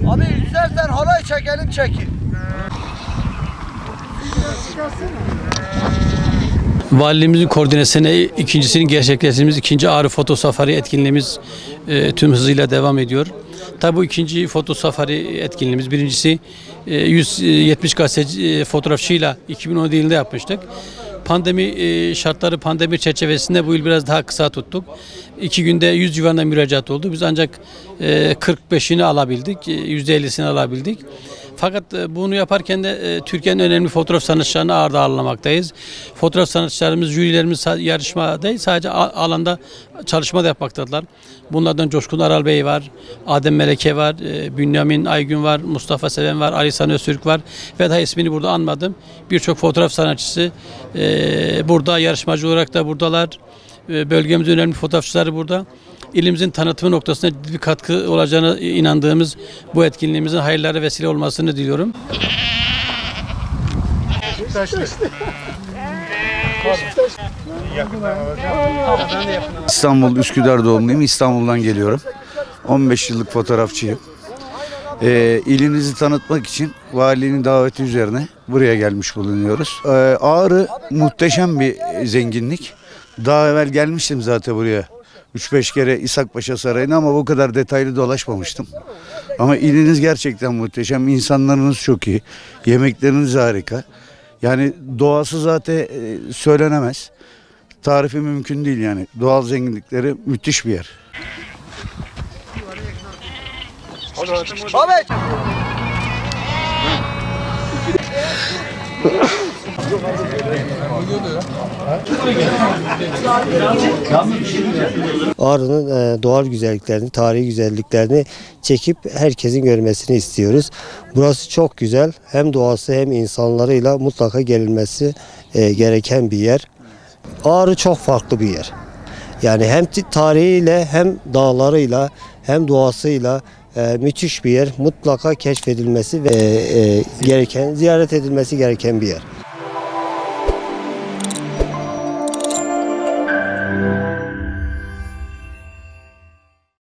Abi istersen halay çekelim çekin. Valiliğimizin koordinasyonu ikincisini gerçekleştirdiğimiz ikinci Ağrı Foto Safari etkinliğimiz tüm hızıyla devam ediyor. Tabi bu ikinci foto safari etkinliğimiz, birincisi 170 gazeteci fotoğrafçıyla 2010 yılında yapmıştık. Pandemi şartları, pandemi çerçevesinde bu yıl biraz daha kısa tuttuk. 2 günde 100 civarında müracaat oldu. Biz ancak 45'ini alabildik, %50'sini alabildik. Fakat bunu yaparken de Türkiye'nin önemli fotoğraf sanatçılarını ağırlamaktayız. Fotoğraf sanatçılarımız, jürilerimiz yarışma değil, sadece alanda çalışma da yapmaktadılar. Bunlardan Coşkun Aral Bey var, Adem Meleke var, Bünyamin Aygün var, Mustafa Seven var, Ali Sani Öztürk var ve daha ismini burada anmadım. Birçok fotoğraf sanatçısı burada yarışmacı olarak da buradalar. Bölgemizin önemli fotoğrafçıları burada. İlimizin tanıtımı noktasında bir katkı olacağına inandığımız bu etkinliğimizin hayırlara vesile olmasını diliyorum. İstanbul Üsküdar doğumluyum. İstanbul'dan geliyorum. 15 yıllık fotoğrafçıyım. İlinizi tanıtmak için valinin daveti üzerine buraya gelmiş bulunuyoruz. Ağrı muhteşem bir zenginlik. Daha evvel gelmiştim zaten buraya. 3-5 kere İshakpaşa Sarayı'na ama bu kadar detaylı dolaşmamıştım. Ama iliniz gerçekten muhteşem. İnsanlarınız çok iyi. Yemekleriniz harika. Yani doğası zaten söylenemez. Tarifi mümkün değil yani. Doğal zenginlikleri müthiş bir yer. Ağrı'nın doğal güzelliklerini, tarihi güzelliklerini çekip herkesin görmesini istiyoruz. Burası çok güzel. Hem doğası hem insanlarıyla mutlaka gelinmesi gereken bir yer. Ağrı çok farklı bir yer. Yani hem tarihiyle hem dağlarıyla hem doğasıyla müthiş bir yer. Mutlaka keşfedilmesi ve ziyaret edilmesi gereken bir yer.